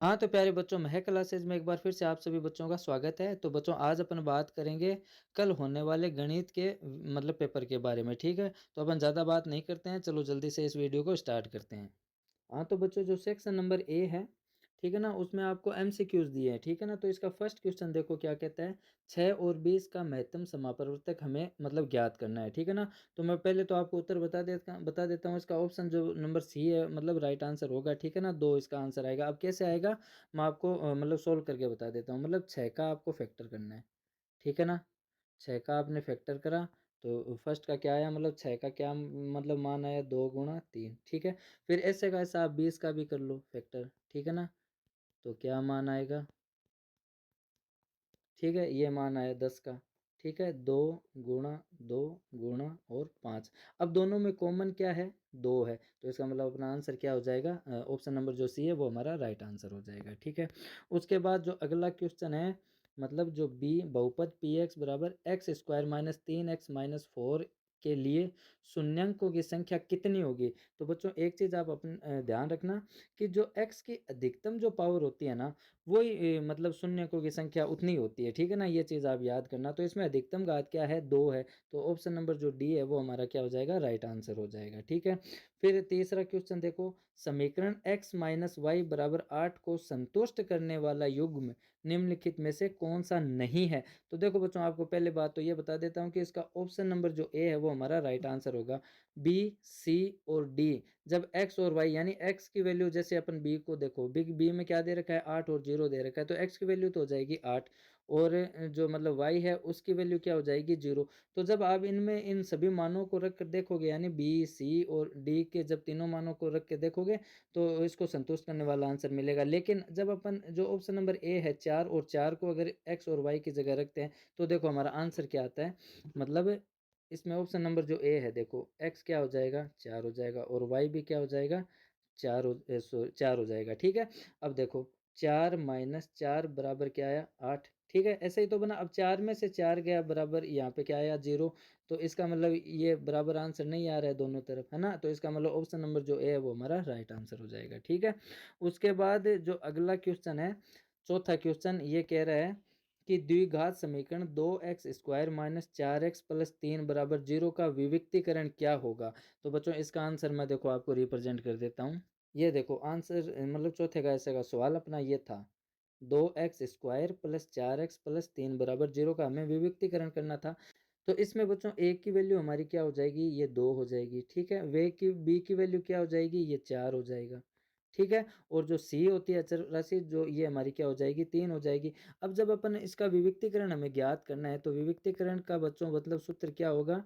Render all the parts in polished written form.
हाँ, तो प्यारे बच्चों, महक क्लासेज़ में एक बार फिर से आप सभी बच्चों का स्वागत है। तो बच्चों, आज अपन बात करेंगे कल होने वाले गणित के मतलब पेपर के बारे में, ठीक है? तो अपन ज़्यादा बात नहीं करते हैं, चलो जल्दी से इस वीडियो को स्टार्ट करते हैं। हाँ, तो बच्चों, जो सेक्शन नंबर ए है, ठीक है ना, उसमें आपको एमसीक्यूज़ दिए हैं, ठीक है ना? तो इसका फर्स्ट क्वेश्चन देखो क्या कहता है, 6 और 20 का महत्तम समापवर्तक हमें मतलब ज्ञात करना है, ठीक है ना? तो मैं पहले तो आपको उत्तर बता देता हूँ। इसका ऑप्शन जो नंबर सी है मतलब राइट आंसर होगा, ठीक है ना? 2 इसका आंसर आएगा। अब कैसे आएगा, मैं आपको मतलब सोल्व करके बता देता हूँ। मतलब 6 का आपको फैक्टर करना है, ठीक है ना? 6 का आपने फैक्टर करा, तो फर्स्ट का क्या आया, मतलब 6 का क्या मतलब मान आया, 2 गुणा 3, ठीक है? फिर ऐसे का ऐसा आप 20 का भी कर लो फैक्टर, ठीक है ना? तो क्या मान आएगा, ठीक है? ये मान आया 10 का, ठीक है? 2 गुणा 2 गुणा और 5। अब दोनों में कॉमन क्या है, 2 है, तो इसका मतलब अपना आंसर क्या हो जाएगा, ऑप्शन नंबर जो सी है वो हमारा राइट आंसर हो जाएगा, ठीक है? उसके बाद जो अगला क्वेश्चन है, मतलब जो बी बहुपद पी एक्स बराबर x square minus 3 x minus 4 के लिए शून्यंकों की संख्या कितनी होगी। तो बच्चों, एक चीज़ आप अपन ध्यान रखना कि जो एक्स की अधिकतम जो पावर होती है ना, वही मतलब शून्यकों की संख्या उतनी होती है, ठीक है ना? ये चीज़ आप याद करना। तो इसमें अधिकतम घात क्या है, 2 है, तो ऑप्शन नंबर जो डी है वो हमारा क्या हो जाएगा, राइट आंसर हो जाएगा, ठीक है? फिर तीसरा क्वेश्चन देखो, समीकरण x माइनस वाई बराबर 8 को संतुष्ट करने वाला युग्म निम्नलिखित में से कौन सा नहीं है। तो देखो बच्चों, आपको पहले बात तो ये बता देता हूँ कि इसका ऑप्शन नंबर जो ए है वो हमारा राइट आंसर होगा। बी, सी और डी, जब x और y यानी x की वैल्यू, जैसे अपन b को देखो, बिग बी में क्या दे रखा है, 8 और 0 दे रखा है, तो x की वैल्यू तो हो जाएगी 8, और जो मतलब y है उसकी वैल्यू क्या हो जाएगी, 0। तो जब आप इनमें इन सभी मानों को रख कर देखोगे, यानी बी, सी और डी के जब तीनों मानों को रख के देखोगे, तो इसको संतुष्ट करने वाला आंसर मिलेगा। लेकिन जब अपन जो ऑप्शन नंबर ए है, 4 और 4 को अगर x और y की जगह रखते हैं, तो देखो हमारा आंसर क्या आता है, मतलब इसमें ऑप्शन नंबर जो ए है, देखो x क्या हो जाएगा, 4 हो जाएगा, और y भी क्या हो जाएगा, 4 हो जाएगा, ठीक है? अब देखो, 4 माइनस 4 बराबर क्या आया, 8, ठीक है? ऐसे ही तो बना। अब 4 में से 4 गया बराबर, यहाँ पे क्या आया, 0। तो इसका मतलब ये बराबर आंसर नहीं आ रहा है दोनों तरफ, है ना? तो इसका मतलब ऑप्शन नंबर जो ए है वो हमारा राइट आंसर हो जाएगा, ठीक है? उसके बाद जो अगला क्वेश्चन है, चौथा क्वेश्चन, ये कह रहा है कि द्विघात समीकरण 2x² माइनस 4x प्लस 3 बराबर 0 का विविक्तीकरण क्या होगा। तो बच्चों, इसका आंसर मैं देखो आपको रिप्रेजेंट कर देता हूँ। ये देखो आंसर, मतलब चौथे का ऐसे का सवाल अपना ये था, 2x² प्लस 4x प्लस 3 बराबर 0 का हमें विविक्तीकरण करना था। तो इसमें बच्चों ए की वैल्यू हमारी क्या हो जाएगी, ये 2 हो जाएगी, ठीक है? वे की बी की वैल्यू क्या हो जाएगी, ये 4 हो जाएगा, ठीक है? और जो सी होती है अचर राशि, जो ये हमारी क्या हो जाएगी, 3 हो जाएगी। अब जब अपन इसका विविक्तीकरण हमें ज्ञात करना है, तो विविक्तीकरण का बच्चों मतलब सूत्र क्या होगा,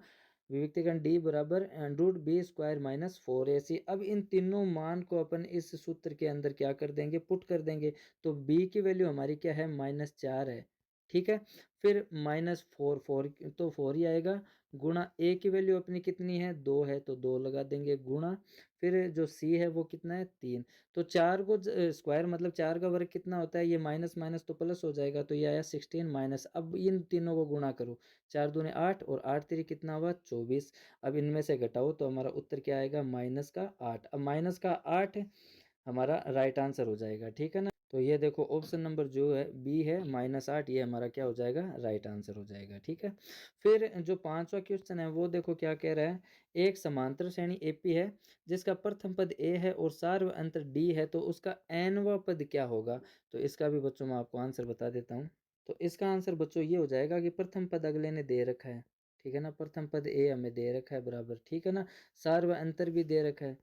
विविक्तीकरण डी बराबर root b square minus 4ac। अब इन तीनों मान को अपन इस सूत्र के अंदर क्या कर देंगे, पुट कर देंगे। तो बी की वैल्यू हमारी क्या है, -4 है, ठीक है? फिर -4, 4 तो 4 ही आएगा, गुणा ए की वैल्यू अपनी कितनी है, 2 है, तो 2 लगा देंगे, गुणा फिर जो सी है वो कितना है, 3। तो 4 को स्क्वायर मतलब 4 का वर्ग कितना होता है, ये माइनस माइनस तो प्लस हो जाएगा, तो ये आया 16 माइनस। अब इन तीनों को गुणा करो, 4 दूनी 8 और 8 तिरी कितना हुआ, 24। अब इनमें से घटाओ तो हमारा उत्तर क्या आएगा, -8। अब -8 हमारा राइट आंसर हो जाएगा, ठीक है ना? तो ये देखो ऑप्शन नंबर जो है बी है, -8, ये हमारा क्या हो जाएगा, राइट आंसर हो जाएगा, ठीक है? फिर जो पांचवा क्वेश्चन है वो देखो क्या कह रहा है, एक समांतर श्रेणी एपी है जिसका प्रथम पद ए है और सार्व अंतर डी है, तो उसका एनवा पद क्या होगा। तो इसका भी बच्चों मैं आपको आंसर बता देता हूँ। तो इसका आंसर बच्चों ये हो जाएगा कि प्रथम पद अगले ने दे रखा है, ठीक है ना? प्रथम पद ए हमें दे रखा है बराबर, ठीक है ना? सार्व अंतर भी दे रखा है,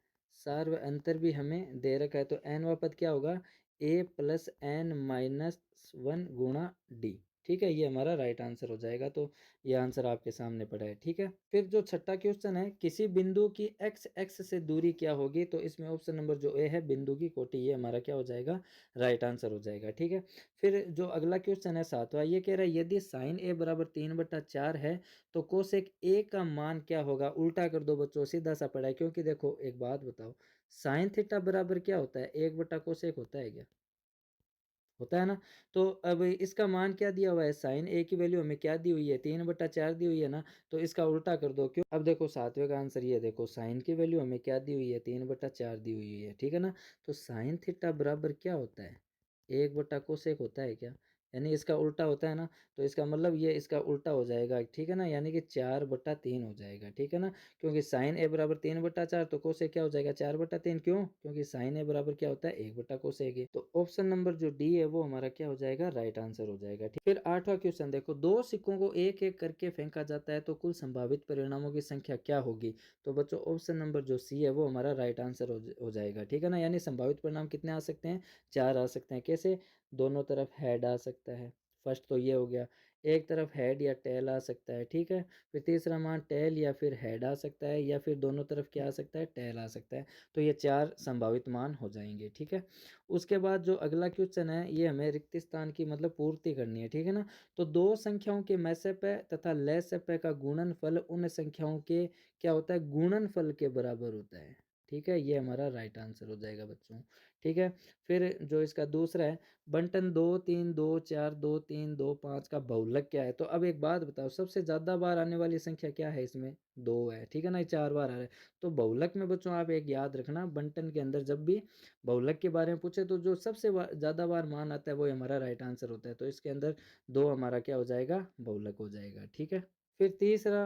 सार्व अंतर भी हमें दे रखा है, तो एनवा पद क्या होगा, ए प्लस एन माइनस 1 गुणा डी, ठीक है? ये हमारा राइट आंसर हो जाएगा। तो ये आंसर आपके सामने पड़ा है, ठीक है? फिर जो छठा क्वेश्चन है, किसी बिंदु की एक्स एक्स से दूरी क्या होगी। तो इसमें ऑप्शन नंबर जो ए है, बिंदु की कोटि, ये हमारा क्या हो जाएगा, राइट आंसर हो जाएगा, ठीक है? फिर जो अगला क्वेश्चन है सातवां, ये कह रहा है यदि साइन ए बराबर 3/4 है तो कोसेक ए का मान क्या होगा। उल्टा कर दो बच्चों, सीधा सा पड़ा है, क्योंकि देखो एक बात बताओ, साइन थीटा बराबर क्या होता है, 1/कोसेक होता है क्या, होता है ना? तो अब इसका मान क्या दिया हुआ है, साइन ए की वैल्यू हमें क्या दी हुई है, 3/4 दी हुई है ना? तो इसका उल्टा कर दो, क्यों? अब देखो सातवें का आंसर, ये देखो साइन की वैल्यू हमें क्या दी हुई है, 3/4 दी हुई है, ठीक है ना? तो साइन थीटा बराबर क्या होता है, 1 बटा कोसेक होता है क्या? यानी इसका उल्टा होता है ना, तो इसका मतलब ये इसका उल्टा हो जाएगा, ठीक है ना, यानी कि 4/3 हो जाएगा, ठीक है ना, क्योंकि साइन ए बराबर 3/4 तो कोसेक क्या हो जाएगा 4/3, क्यों? क्योंकि साइन ए बराबर क्या होता है 1 बटा कोसेक ए। तो ऑप्शन नंबर जो डी है वो हमारा क्या हो जाएगा, राइट आंसर हो जाएगा। ठीक, फिर 8वां क्वेश्चन देखो, दो सिक्कों को एक एक करके फेंका जाता है तो कुल संभावित परिणामों की संख्या क्या होगी? तो बच्चों ऑप्शन नंबर जो सी है वो हमारा राइट आंसर हो जाएगा, ठीक है ना, यानी संभावित परिणाम कितने आ सकते हैं, 4 आ सकते हैं। कैसे? दोनों तरफ हेड आ सकता है, फर्स्ट तो ये हो गया, एक तरफ हेड या टेल आ सकता है, ठीक है, फिर तीसरा मान टेल या फिर हेड आ सकता है, या फिर दोनों तरफ क्या आ सकता है, टेल आ सकता है। तो ये 4 संभावित मान हो जाएंगे, ठीक है। उसके बाद जो अगला क्वेश्चन है ये हमें रिक्त स्थान की मतलब पूर्ति करनी है, ठीक है ना। तो दो संख्याओं के मैसेपय तथा लैसपय का गुणनफल उन संख्याओं के क्या होता है, गुणनफल के बराबर होता है, ठीक है, ये हमारा राइट आंसर हो जाएगा बच्चों, ठीक है। फिर जो इसका दूसरा है, बंटन 2 3 2 4 2 3 2 5 का बहुलक क्या है? तो अब एक बात बताओ, सबसे ज्यादा बार आने वाली संख्या क्या है इसमें, 2 है, ठीक है ना, 4 बार आ रहा है। तो बहुलक में बच्चों आप एक याद रखना, बंटन के अंदर जब भी बहुलक के बारे में पूछे तो जो सबसे ज्यादा बार मान आता है वो हमारा राइट आंसर होता है। तो इसके अंदर 2 हमारा क्या हो जाएगा, बहुलक हो जाएगा, ठीक है। फिर तीसरा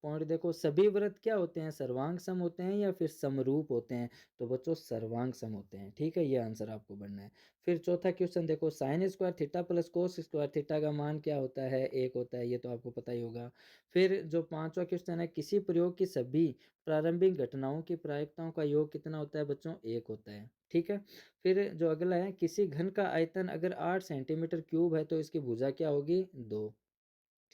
पॉइंट देखो, सभी व्रत क्या होते हैं, सर्वांग सम होते हैं या फिर समरूप होते हैं? तो बच्चों सर्वांग सम होते हैं, ठीक है, ये आंसर आपको बनना है। फिर चौथा क्वेश्चन देखो, sine square theta plus cos square theta का मान क्या होता है, 1 होता है, ये तो आपको पता ही होगा। फिर जो पांचवा क्वेश्चन है, किसी प्रयोग की सभी प्रारंभिक घटनाओं की प्रायिकताओं का योग कितना होता है बच्चों, 1 होता है, ठीक है। फिर जो अगला है, किसी घन का आयतन अगर 8 सेंटीमीटर क्यूब है तो इसकी भुजा क्या होगी, 2,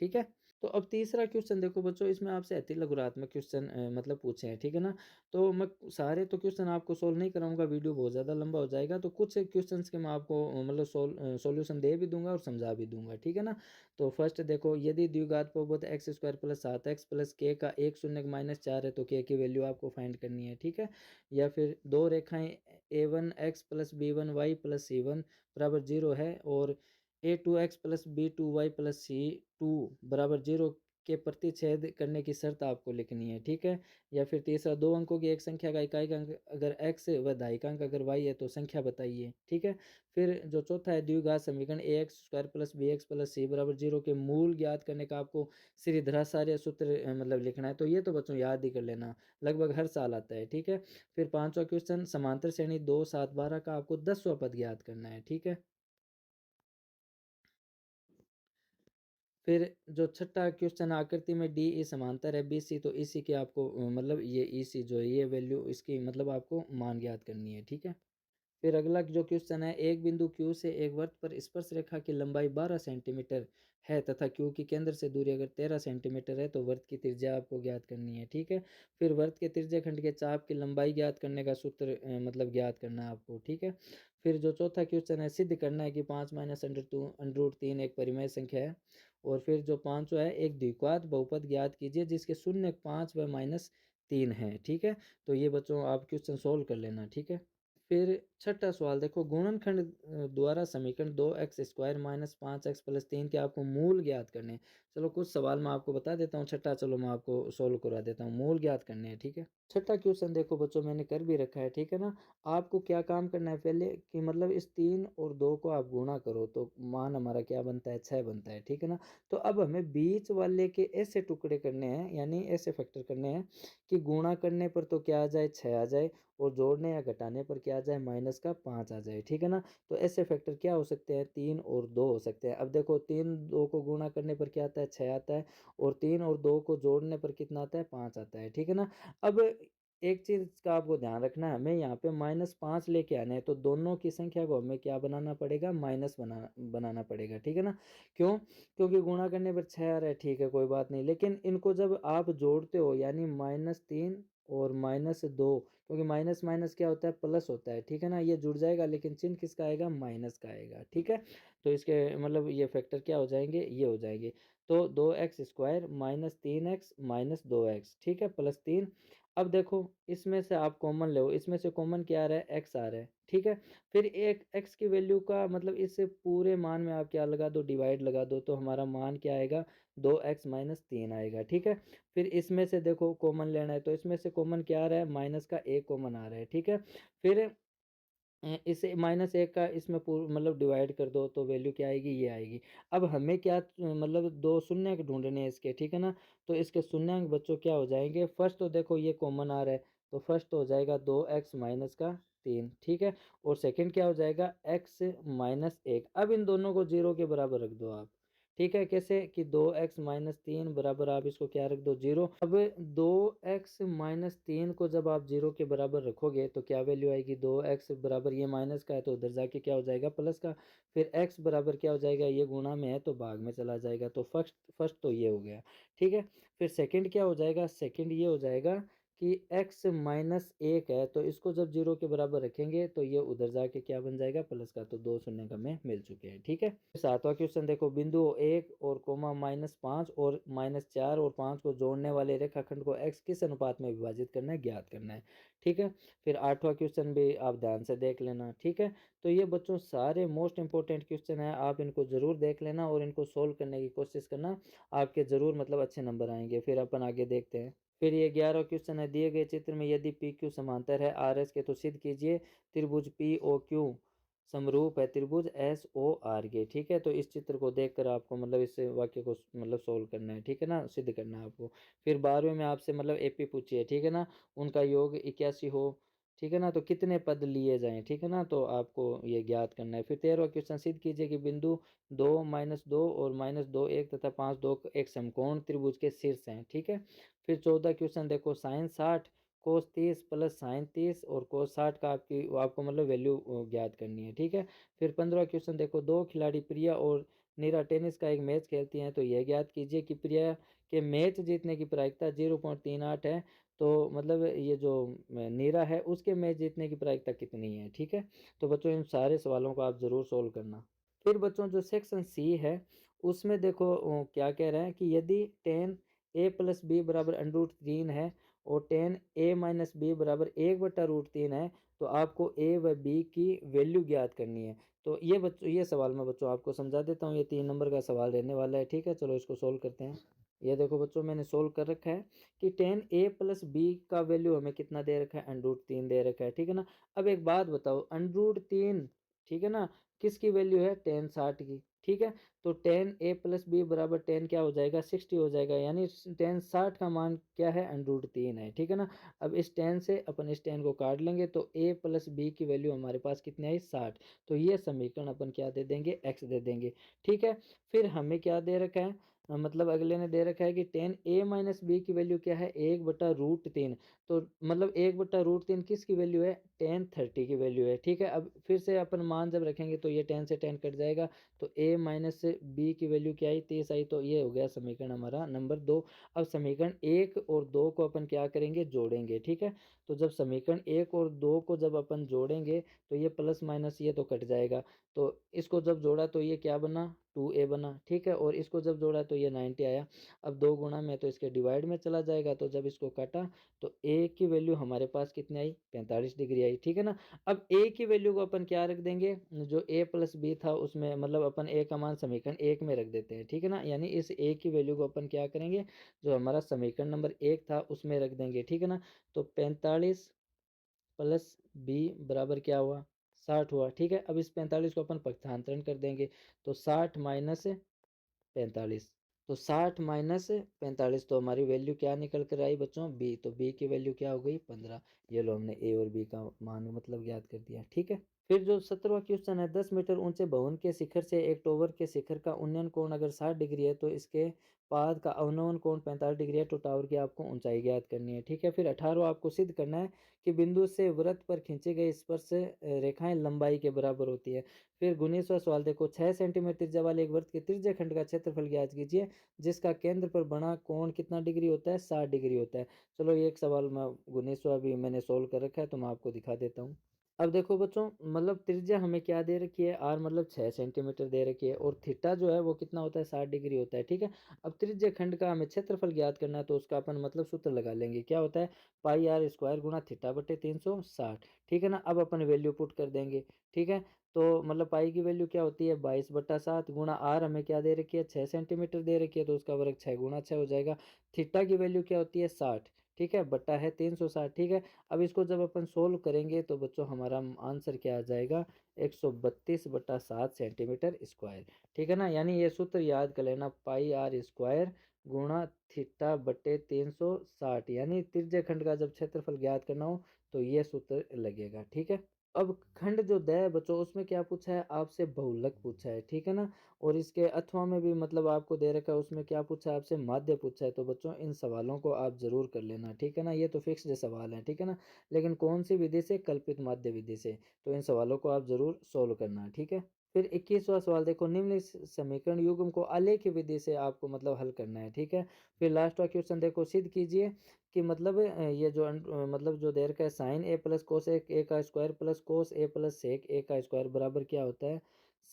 ठीक है। तो अब तीसरा क्वेश्चन देखो बच्चों, इसमें आपसे अति लघुरात्मक क्वेश्चन मतलब पूछे हैं, ठीक है ना। तो मैं सारे तो क्वेश्चन आपको सोल्व नहीं कराऊंगा, वीडियो बहुत ज़्यादा लंबा हो जाएगा, तो कुछ क्वेश्चंस के मैं आपको मतलब सॉल्यूशन दे भी दूंगा और समझा भी दूंगा, ठीक है ना। तो फर्स्ट देखो, यदि द्विघात बहुपद x square plus 7x plus के का एक शून्य माइनस 4 है तो के की वैल्यू आपको फाइंड करनी है, ठीक है। या फिर दो रेखाएं a1x plus b1y plus c1 बराबर 0 है और a2x plus b2y plus c2 बराबर 0 के प्रतिच्छेद करने की शर्त आपको लिखनी है, ठीक है। या फिर तीसरा, दो अंकों की एक संख्या का इकाई अंक अगर x व दायिकांक अगर y है तो संख्या बताइए, ठीक है। फिर जो चौथा है, द्विघात समीकरण ax square plus bx plus c बराबर 0 के मूल ज्ञात करने का आपको श्रीधराचार्य सूत्र मतलब लिखना है। तो ये तो बच्चों याद ही कर लेना, लगभग हर साल आता है, ठीक है। फिर पांचवा क्वेश्चन, समांतर श्रेणी 2 7 12 का आपको 10वां पद ज्ञात करना है, ठीक है। फिर जो छठा क्वेश्चन, आकृति में डी ई समांतर है बी सी, तो इसी के आपको मतलब ये ई सी जो है ये वैल्यू इसकी मतलब आपको मान ज्ञात करनी है, ठीक है। फिर अगला जो क्वेश्चन है, एक बिंदु Q से एक वृत्त पर स्पर्श रेखा की लंबाई 12 सेंटीमीटर है तथा Q की केंद्र से दूरी अगर 13 सेंटीमीटर है तो वृत्त की त्रिज्या आपको ज्ञात करनी है, ठीक है। फिर वृत्त के त्रिज्या खंड के चाप की लंबाई ज्ञात करने का सूत्र मतलब ज्ञात करना है आपको, ठीक है। फिर जो चौथा क्वेश्चन है, सिद्ध करना है कि 5 माइनस अंडर रूट 3 एक परिमेय संख्या है। और फिर जो पांचवा है, एक द्विघात बहुपद ज्ञात कीजिए जिसके शून्य 5 व -3 है, ठीक है। तो ये बच्चों आप क्वेश्चन सोल्व कर लेना, ठीक है। फिर छठा सवाल देखो, गुणनखंड द्वारा समीकरण 2x² माइनस 5x प्लस 3 के आपको मूल ज्ञात करने हैं। चलो कुछ सवाल मैं आपको बता देता हूँ, छठा चलो मैं आपको सोल्व करवा देता हूँ, मूल ज्ञात करने हैं, ठीक है। छठा क्वेश्चन देखो बच्चों, मैंने कर भी रखा है, ठीक है ना। आपको क्या काम करना है पहले कि मतलब इस 3 और 2 को आप गुणा करो तो मान हमारा क्या बनता है, 6 बनता है, ठीक है ना। तो अब हमें बीच वाले के ऐसे टुकड़े करने हैं, यानी ऐसे फैक्टर करने हैं कि गुणा करने पर तो क्या आ जाए, 6 आ जाए, और जोड़ने या घटाने पर क्या आ जाए, -5 आ जाए, ठीक है ना। तो ऐसे फैक्टर क्या हो सकते हैं, 3 और 2 हो सकते हैं। अब देखो 3 2 को गुणा करने पर क्या आता है, 6 आता है, और 3 और 2 को जोड़ने पर कितना आता है, 5 आता है, ठीक है ना। अब एक चीज का आपको ध्यान रखना है, हमें यहाँ पे -5 लेके आने हैं तो दोनों की संख्या को हमें क्या बनाना पड़ेगा, माइनस बनाना पड़ेगा, ठीक है ना। क्यों? क्योंकि गुणा करने पर 6 आ रहा है, ठीक है कोई बात नहीं, लेकिन इनको जब आप जोड़ते हो यानी -3 और -2, क्योंकि माइनस माइनस क्या होता है, प्लस होता है, ठीक है ना, ये जुड़ जाएगा लेकिन चिन्ह किसका आएगा, माइनस का आएगा, ठीक है। तो इसके मतलब ये फैक्टर क्या हो जाएंगे, ये हो जाएंगे। तो 2x² -3x -2x, ठीक है, +3। अब देखो इसमें से आप कॉमन लो, इसमें से कॉमन क्या आ रहा है, x आ रहा है, ठीक है। फिर एक x की वैल्यू का मतलब इस पूरे मान में आप क्या लगा दो, डिवाइड लगा दो, तो हमारा मान क्या आएगा, 2x -3 आएगा, ठीक है। फिर इसमें से देखो कॉमन लेना है तो इसमें से कॉमन क्या आ रहा है, माइनस का एक कॉमन आ रहा है, ठीक है। फिर इसे -1 का इसमें मतलब डिवाइड कर दो तो वैल्यू क्या आएगी, ये आएगी। अब हमें क्या मतलब 2 शून्यक ढूँढने हैं इसके, ठीक है ना? तो इसके शून्यंक बच्चों क्या हो जाएँगे, फर्स्ट तो देखो ये कॉमन आ रहा है, तो फर्स्ट हो जाएगा 2x माइनस का 3, ठीक है? और सेकंड क्या हो जाएगा, x माइनस 1। अब इन दोनों को 0 के बराबर रख दो आप, ठीक है? कैसे कि 2x माइनस 3 बराबर आप इसको क्या रख दो, 0। अब 2x माइनस 3 को जब आप 0 के बराबर रखोगे तो क्या वैल्यू आएगी, 2x बराबर ये माइनस का है तो उधर जाके क्या हो जाएगा, प्लस का। फिर x बराबर क्या हो जाएगा, ये गुणा में है तो भाग में चला जाएगा। तो फर्स्ट फर्स्ट तो ये हो गया, ठीक है। फिर सेकंड क्या हो जाएगा, सेकंड ये हो जाएगा कि x माइनस 1 है तो इसको जब 0 के बराबर रखेंगे तो ये उधर जाके क्या बन जाएगा, प्लस का। तो 2 शून्य हमें मिल चुके हैं, ठीक है। सातवां क्वेश्चन देखो, बिंदु 1 और कोमा -5 और -4 और 5 को जोड़ने वाले रेखाखंड को x किस अनुपात में विभाजित करना है, ज्ञात करना है, ठीक है। फिर आठवां क्वेश्चन भी आप ध्यान से देख लेना, ठीक है। तो ये बच्चों सारे मोस्ट इंपॉर्टेंट क्वेश्चन है, आप इनको जरूर देख लेना और इनको सोल्व करने की कोशिश करना, आपके जरूर मतलब अच्छे नंबर आएंगे। फिर अपन आगे देखते हैं। फिर ये 11वां क्वेश्चन है, दिए गए चित्र में यदि पी क्यू समांतर है आर एस के तो सिद्ध कीजिए त्रिभुज पी ओ क्यू समरूप है त्रिभुज एस ओ आर के, ठीक है। तो इस चित्र को देखकर आपको मतलब इस वाक्य को मतलब सोल्व करना है, ठीक है ना, सिद्ध करना है आपको। फिर 12वें में आपसे मतलब एपी पूछी है, ठीक है ना, उनका योग 81 हो, ठीक है ना, तो कितने पद लिए जाएं, ठीक है ना, तो आपको ये ज्ञात करना है। फिर 13वां क्वेश्चन, सिद्ध कीजिए कि बिंदु 2 -2 और -2 1 तथा 5 2 एक समकोण त्रिभुज के शीर्ष हैं, ठीक है। फिर 14 क्वेश्चन देखो, साइन 60 कोस 30 प्लस साइन 30 और कोस 60 का आपको मतलब वैल्यू ज्ञात करनी है, ठीक है। फिर 15 क्वेश्चन देखो, दो खिलाड़ी प्रिया और नीरा टेनिस का एक मैच खेलती हैं तो यह ज्ञात कीजिए कि प्रिया के मैच जीतने की प्रायिकता 0.38 है, तो मतलब ये जो नीरा है उसके मैच जीतने की प्रायिकता कितनी है, ठीक है। तो बच्चों इन सारे सवालों को आप जरूर सोल्व करना। फिर बच्चों जो सेक्शन सी है उसमें देखो क्या कह रहे हैं कि यदि टेन ए प्लस बी बराबर √3 है और टेन ए माइनस बी बराबर 1/√3 है तो आपको ए व बी की वैल्यू ज्ञात करनी है। तो ये बच्चों ये सवाल मैं बच्चों आपको समझा देता हूँ, ये 3 नंबर का सवाल रहने वाला है, ठीक है। चलो इसको सोल्व करते हैं। ये देखो बच्चों मैंने सोल्व कर रखा है कि टेन ए प्लस बी का वैल्यू हमें कितना दे रखा है, √3 दे रखा है, ठीक है ना। अब एक बात बताओ, √3, ठीक है ना, किसकी वैल्यू है, टेन 60 की, ठीक है। तो टेन ए प्लस बी बराबर टेन क्या हो जाएगा, 60 हो जाएगा, यानी टेन 60 का मान क्या है, √3 है, ठीक है ना। अब इस टेन से अपन इस टेन को काट लेंगे तो ए प्लस बी की वैल्यू हमारे पास कितनी आई, 60। तो ये समीकरण अपन क्या दे देंगे, एक्स दे देंगे, ठीक है। फिर हमें क्या दे रखा है, मतलब अगले ने दे रखा है कि टेन ए माइनस बी की वैल्यू क्या है, 1/√3। तो मतलब 1/√3 किसकी वैल्यू है, टेन 30 की वैल्यू है, ठीक है। अब फिर से अपन मान जब रखेंगे तो ये 10 से 10 कट जाएगा, तो a माइनस बी की वैल्यू क्या आई, 30 आई। तो ये हो गया समीकरण हमारा नंबर 2। अब समीकरण 1 और 2 को अपन क्या करेंगे, जोड़ेंगे, ठीक है। तो जब समीकरण 1 और 2 को जब अपन जोड़ेंगे तो ये प्लस माइनस ये तो कट जाएगा, तो इसको जब जोड़ा तो ये क्या बना, 2a बना, ठीक है। और इसको जब जोड़ा तो ये 90 आया। अब दो गुणा में तो इसके डिवाइड में चला जाएगा, तो जब इसको काटा तो a की वैल्यू हमारे पास कितनी आई, 45 डिग्री आई, ठीक है ना। अब a की वैल्यू को अपन क्या रख देंगे, जो a प्लस बी था उसमें मतलब अपन a का मान समीकरण 1 में रख देते हैं, ठीक है ना। यानी इस a की वैल्यू को अपन क्या करेंगे, जो हमारा समीकरण नंबर 1 था उसमें रख देंगे, ठीक है ना। तो 45 प्लस बी बराबर क्या हुआ, 60 हुआ, ठीक है। अब इस 45 को अपन पक्षांतरण कर देंगे, तो 60 माइनस 45, तो 60 माइनस 45, तो हमारी वैल्यू क्या निकल कर आई बच्चों, बी। तो बी की वैल्यू क्या हो गई, 15। ये लो हमने ए और बी का मान मतलब ज्ञात कर दिया, ठीक है। फिर जो 17वां क्वेश्चन है, 10 मीटर ऊंचे भवन के शिखर से एक टॉवर के शिखर का उन्नयन कोण अगर 60 डिग्री है तो इसके पाद का अवनयन कोण 45 डिग्री है, तो टावर की आपको ऊंचाई ज्ञात करनी है, ठीक है। फिर 18वां आपको सिद्ध करना है कि बिंदु से वृत्त पर खींचे गए स्पर्श रेखाएं लंबाई के बराबर होती है। फिर 19वां सवाल देखो, 6 सेंटीमीटर त्रिज्या वाले एक वृत्त के त्रिज्या खंड का क्षेत्रफल ज्ञात कीजिए जिसका केंद्र पर बना कोण कितना डिग्री होता है, 60 डिग्री होता है। चलो ये एक सवाल मैं 19वां भी मैंने सोल्व कर रखा है तो मैं आपको दिखा देता हूँ। अब देखो बच्चों, मतलब त्रिज्या हमें क्या दे रखी है, आर मतलब 6 सेंटीमीटर दे रखी है, और थीटा जो है वो कितना होता है, 60 डिग्री होता है, ठीक है। अब त्रिज्या खंड का हमें क्षेत्रफल ज्ञात करना है तो उसका अपन मतलब सूत्र लगा लेंगे, क्या होता है, पाई आर स्क्वायर गुणा थीटा बटे 360, ठीक है ना। अब अपन वैल्यू पुट कर देंगे, ठीक है। तो मतलब पाई की वैल्यू क्या होती है, 22/7 गुणा आर हमें क्या दे रखी है, 6 सेंटीमीटर दे रखी है, तो उसका वर्ग 6 गुणा 6 हो जाएगा। थीटा की वैल्यू क्या होती है, 60, ठीक है, बटा है 360, ठीक है। अब इसको जब अपन सोल्व करेंगे तो बच्चों हमारा आंसर क्या आ जाएगा, 132/7 सेंटीमीटर स्क्वायर, ठीक है ना। यानी ये सूत्र याद कर लेना, पाई आर स्क्वायर गुणा थीटा बटे 360, यानी त्रिज्य खंड का जब क्षेत्रफल ज्ञात करना हो तो ये सूत्र लगेगा, ठीक है। अब खंड जो द है बच्चों, उसमें क्या पूछा है आपसे, बहुलक पूछा है, ठीक है ना। और इसके अथवा में भी मतलब आपको दे रखा है, उसमें क्या पूछा है आपसे, माध्य पूछा है। तो बच्चों इन सवालों को आप जरूर कर लेना, ठीक है ना। ये तो फिक्स्ड सवाल है, ठीक है ना। लेकिन कौन सी विधि से, कल्पित माध्य विधि से। तो इन सवालों को आप जरूर सोल्व करना, ठीक है। फिर 21वां सवाल देखो, निम्न समीकरण युग्म को आलेख विधि से आपको मतलब हल करना है, ठीक है। फिर लास्ट वाला क्वेश्चन देखो, सिद्ध कीजिए कि मतलब ये जो मतलब जो दे रखा है साइन ए प्लस कोस ए का स्क्वायर प्लस कोस ए प्लस सेक ए का स्क्वायर बराबर क्या होता है,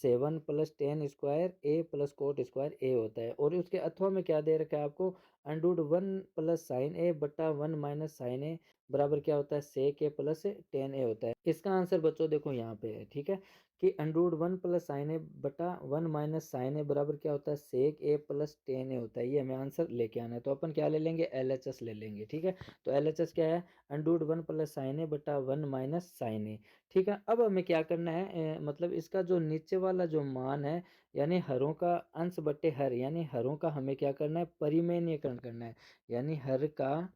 7 + tan² ए प्लस कोट स्क्वायर ए होता है। और उसके अथवा में क्या दे रखा है आपको, √1 + sin a/1 - sin a बराबर क्या होता है, सेक ए प्लस टेन ए होता है। इसका आंसर बच्चों देखो यहाँ पे है, ठीक है, कि √1 + sin a/1 - sin a बराबर क्या होता है, सेक ए प्लस टेन ए होता है। ये हमें आंसर लेके आना है। तो अपन क्या ले लेंगे, LHS ले लेंगे, ठीक है। तो LHS क्या है, √1 + sin a/1 - sin a, ठीक है। अब हमें क्या करना है, मतलब इसका जो नीचे वाला जो मान है, यानी हरों का अंश बटे हर, यानी हरों का हमें क्या करना है, परिमेयनीकरण करना है। यानी हर का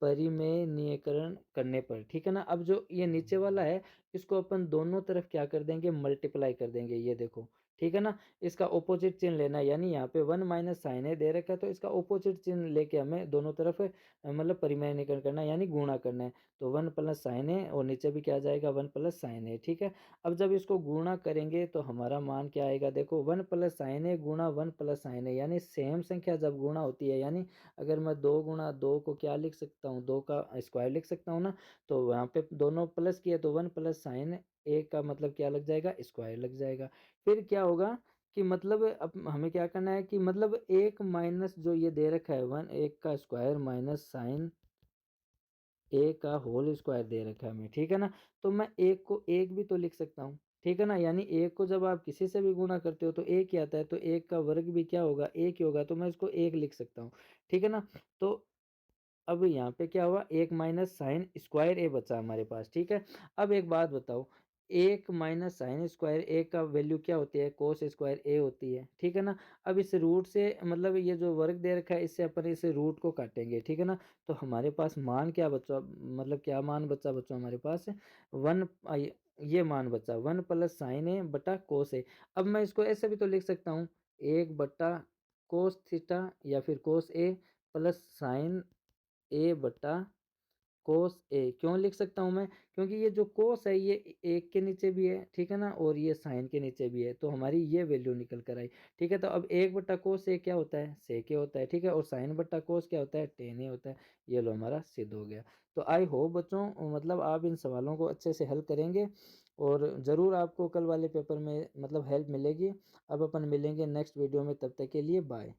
परिमेयनीकरण करने पर, ठीक है ना। अब जो ये नीचे वाला है, इसको अपन दोनों तरफ क्या कर देंगे, मल्टीप्लाई कर देंगे, ये देखो, ठीक है ना। इसका ऑपोजिट चिन्ह लेना है, यानी यहाँ पे 1 - sin a दे रखा है, तो इसका ऑपोजिट चिन्ह लेके हमें दोनों तरफ मतलब परिमेयनीकरण करना है, यानी गुणा करना है। तो 1 + sin a और नीचे भी क्या आ जाएगा, 1 + sin a, ठीक है। अब जब इसको गुणा करेंगे तो हमारा मान क्या आएगा, देखो 1 + sin a गुणा 1 + sin a, यानी सेम संख्या जब गुणा होती है, यानी अगर मैं 2 × 2 को क्या लिख सकता हूँ, 2 का स्क्वायर लिख सकता हूँ ना। तो वहाँ पे दोनों प्लस किया तो 1 + sin a का मतलब क्या लग जाएगा, स्क्वायर लग जाएगा। फिर क्या होगा कि मतलब अब हमें क्या करना है कि मतलब एक माइनस जो ये दे रखा है, 1 का स्क्वायर माइनस साइन ए का होल स्क्वायर दे रखा है हमें, ठीक है ना। तो मैं एक को एक भी तो लिख सकता हूँ, ठीक है ना। यानी एक को जब आप किसी से भी गुणा करते हो तो एक ही आता है, तो एक का वर्ग भी क्या होगा, एक ही होगा। तो मैं इसको एक लिख सकता हूँ, ठीक है ना। तो अब यहाँ पे क्या हुआ, 1 - sin² a बचा हमारे पास, ठीक है। अब एक बात बताओ, 1 - sin² a का वैल्यू क्या होती है, cos² a होती है, ठीक है ना। अब इस रूट से मतलब ये जो वर्ग दे रखा है, इससे अपन इस रूट को काटेंगे, ठीक है ना। तो हमारे पास मान क्या बचा, मतलब क्या मान बचा बच्चों हमारे पास, वन ये मान बचा 1 + sin a/cos a। अब मैं इसको ऐसे भी तो लिख सकता हूँ, 1/cos θ या फिर cos a प्लस साइन ए बटा कोस ए। क्यों लिख सकता हूँ मैं, क्योंकि ये जो कोस है ये एक के नीचे भी है, ठीक है ना, और ये साइन के नीचे भी है, तो हमारी ये वैल्यू निकल कर आई, ठीक है। तो अब 1/cos ए क्या होता है, सेक ए होता है, ठीक है। और sin/cos क्या होता है, टेन ए होता है। ये लो हमारा सिद्ध हो गया। तो आई होप बच्चों मतलब आप इन सवालों को अच्छे से हल करेंगे, और ज़रूर आपको कल वाले पेपर में मतलब हेल्प मिलेगी। अब अपन मिलेंगे नेक्स्ट वीडियो में, तब तक के लिए बाय।